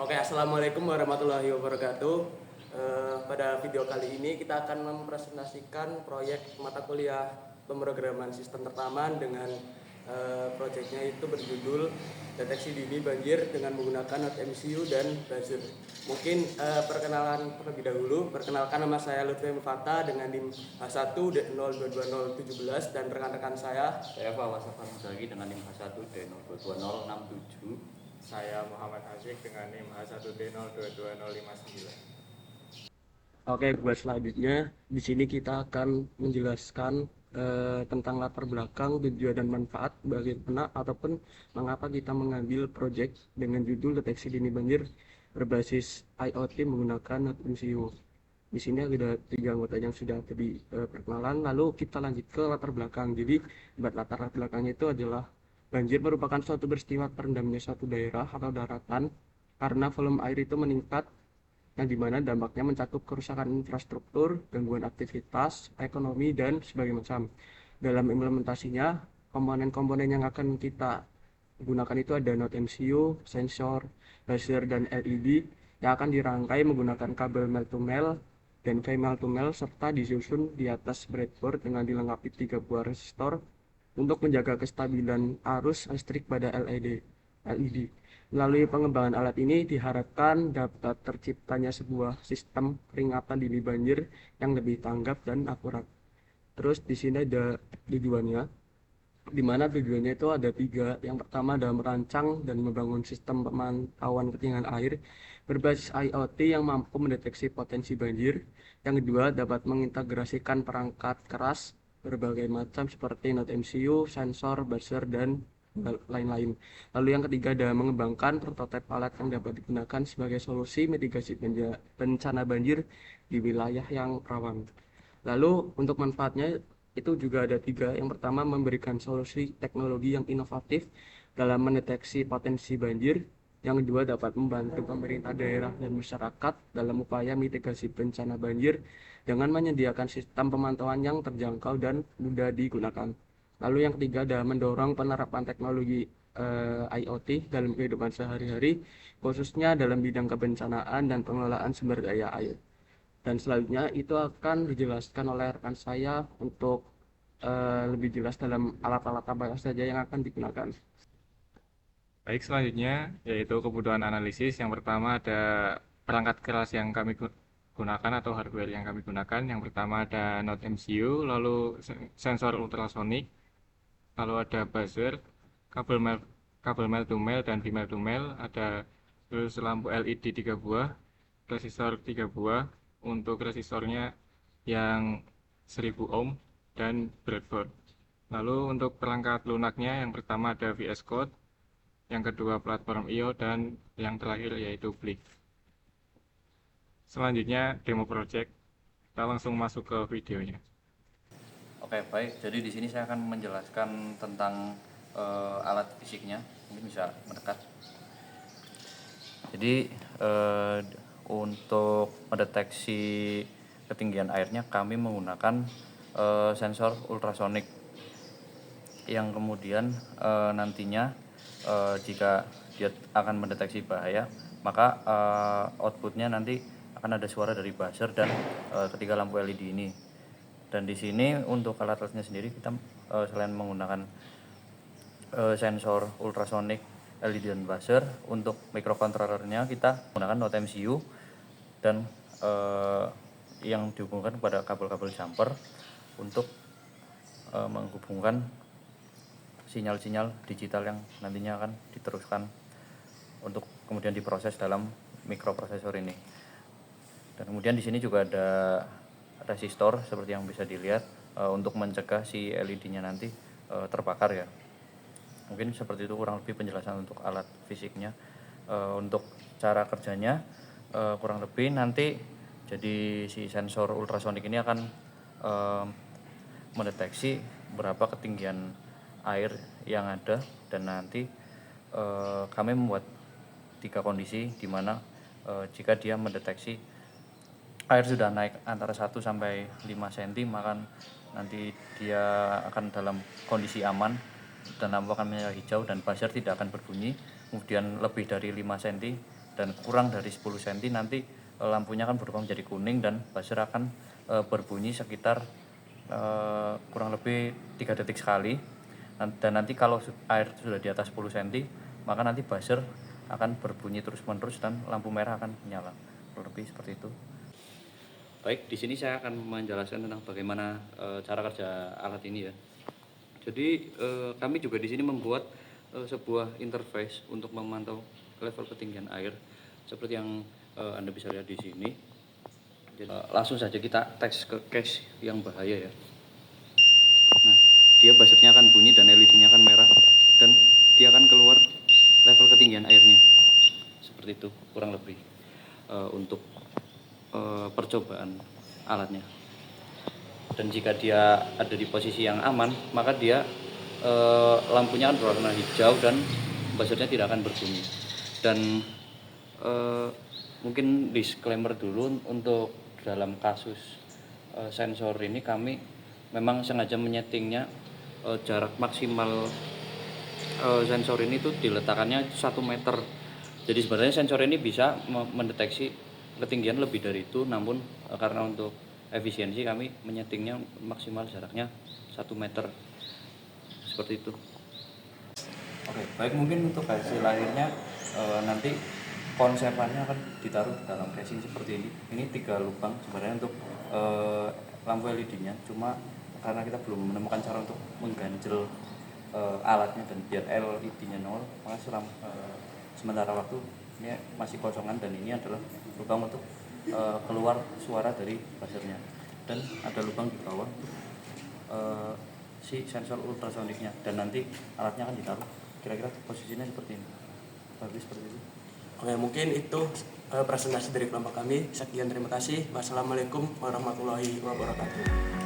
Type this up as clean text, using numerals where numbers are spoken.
Oke, assalamualaikum warahmatullahi wabarakatuh. Pada video kali ini kita akan mempresentasikan proyek mata kuliah pemrograman sistem rekaman dengan proyeknya itu berjudul deteksi dini banjir dengan menggunakan NodeMCU dan buzzer. Mungkin perkenalan terlebih dahulu. Perkenalkan, nama saya Lutfi Mufata dengan NIM H1D022017 dan rekan-rekan saya. Saya Fawaz Safar Muzaki dengan NIM H1D022067. Saya Muhammad Asyik dengan NIM H1D022059. Oke, buat selanjutnya di sini kita akan menjelaskan tentang latar belakang, tujuan dan manfaat bagaimana ataupun mengapa kita mengambil proyek dengan judul deteksi dini banjir berbasis IoT menggunakan NodeMCU. Di sini ada 3 anggota yang sudah tadi perkenalan. Lalu kita lanjut ke latar belakang. Jadi buat latar belakangnya itu adalah banjir merupakan suatu peristiwa terendamnya suatu daerah atau daratan karena volume air itu meningkat, yang dimana dampaknya mencakup kerusakan infrastruktur, gangguan aktivitas, ekonomi, dan sebagainya macam. Dalam implementasinya, komponen-komponen yang akan kita gunakan itu ada NodeMCU, sensor, buzzer, dan LED yang akan dirangkai menggunakan kabel male-to-male dan female-to-male serta disusun di atas breadboard dengan dilengkapi 3 buah resistor untuk menjaga kestabilan arus listrik pada LED. Melalui pengembangan alat ini diharapkan dapat terciptanya sebuah sistem peringatan dini banjir yang lebih tanggap dan akurat. Terus di sini ada tujuannya, di mana tujuannya itu ada 3. Yang pertama adalah merancang dan membangun sistem pemantauan ketinggian air berbasis IoT yang mampu mendeteksi potensi banjir. Yang kedua, dapat mengintegrasikan perangkat keras berbagai macam seperti NodeMCU, sensor, buzzer, dan lain-lain. Lalu yang ketiga adalah mengembangkan prototipe alat yang dapat digunakan sebagai solusi mitigasi bencana banjir di wilayah yang rawan. Lalu untuk manfaatnya itu juga ada 3. Yang pertama, memberikan solusi teknologi yang inovatif dalam mendeteksi potensi banjir. Yang kedua, dapat membantu pemerintah daerah dan masyarakat dalam upaya mitigasi bencana banjir dengan menyediakan sistem pemantauan yang terjangkau dan mudah digunakan. Lalu yang ketiga adalah mendorong penerapan teknologi IoT dalam kehidupan sehari-hari, khususnya dalam bidang kebencanaan dan pengelolaan sumber daya air. Dan selanjutnya itu akan dijelaskan oleh rekan saya untuk lebih jelas dalam alat-alat apa saja yang akan digunakan. Baik, selanjutnya yaitu kebutuhan analisis. Yang pertama ada perangkat keras yang kami gunakan atau hardware yang kami gunakan. Yang pertama ada NodeMCU, lalu sensor ultrasonik, lalu ada buzzer, kabel male to male dan female to male, ada terus lampu LED 3 buah, resistor 3 buah. Untuk resistornya yang 1000 ohm dan breadboard. Lalu untuk perangkat lunaknya yang pertama ada VS Code, yang kedua platform IO, dan yang terakhir yaitu Blik. Selanjutnya demo project. Kita langsung masuk ke videonya. Oke, baik. Jadi di sini saya akan menjelaskan tentang alat fisiknya. Mungkin bisa mendekat. Jadi untuk mendeteksi ketinggian airnya kami menggunakan sensor ultrasonik yang kemudian nantinya jika dia akan mendeteksi bahaya, maka outputnya nanti akan ada suara dari buzzer dan ketiga lampu LED ini. Dan di sini untuk alat-alatnya sendiri kita selain menggunakan sensor ultrasonik, LED dan buzzer, untuk microcontrollernya kita menggunakan NodeMCU dan yang dihubungkan pada kabel-kabel jumper untuk menghubungkan sinyal-sinyal digital yang nantinya akan diteruskan untuk kemudian diproses dalam mikroprosesor ini. Dan kemudian di sini juga ada resistor seperti yang bisa dilihat untuk mencegah si LED-nya nanti terbakar ya. Mungkin seperti itu kurang lebih penjelasan untuk alat fisiknya. Untuk cara kerjanya kurang lebih nanti jadi si sensor ultrasonik ini akan mendeteksi berapa ketinggian air yang ada, dan nanti kami membuat 3 kondisi di mana jika dia mendeteksi air sudah naik antara 1 sampai 5 cm, maka nanti dia akan dalam kondisi aman dan lampu akan menyala hijau dan buzzer tidak akan berbunyi. Kemudian lebih dari 5 cm dan kurang dari 10 cm nanti lampunya akan berubah menjadi kuning dan buzzer akan berbunyi sekitar kurang lebih 3 detik sekali. Dan nanti kalau air sudah di atas 10 cm, maka nanti buzzer akan berbunyi terus-menerus dan lampu merah akan menyala. Kurang lebih seperti itu. Baik, di sini saya akan menjelaskan tentang bagaimana cara kerja alat ini ya. Jadi kami juga di sini membuat sebuah interface untuk memantau level ketinggian air seperti yang Anda bisa lihat di sini. Jadi, langsung saja kita tes ke case yang bahaya ya. Nah, dia buzzernya akan bunyi dan LED-nya akan merah dan dia akan keluar level ketinggian airnya. Seperti itu kurang lebih untuk percobaan alatnya. Dan jika dia ada di posisi yang aman, maka dia lampunya akan berwarna hijau dan buzzernya tidak akan berbunyi. Dan mungkin disclaimer dulu untuk dalam kasus sensor ini kami memang sengaja menyetingnya jarak maksimal sensor ini tuh diletakkannya 1 meter. Jadi sebenarnya sensor ini bisa mendeteksi ketinggian lebih dari itu, namun karena untuk efisiensi kami menyetingnya maksimal jaraknya 1 meter. Seperti itu. Oke, baik, mungkin untuk hasil akhirnya nanti konsepannya akan ditaruh dalam casing seperti ini. Ini 3 lubang sebenarnya untuk lampu LED-nya, cuma karena kita belum menemukan cara untuk mengganjel alatnya dan biar LED-nya nol, maka sementara waktu ini masih kosongan dan ini adalah lubang untuk keluar suara dari buzzernya. Dan ada lubang di bawah si sensor ultrasoniknya, dan nanti alatnya akan ditaruh kira-kira posisinya seperti ini. Bagus seperti itu. Oke, mungkin itu presentasi dari kelompok kami. Sekian, terima kasih. Wassalamualaikum warahmatullahi wabarakatuh.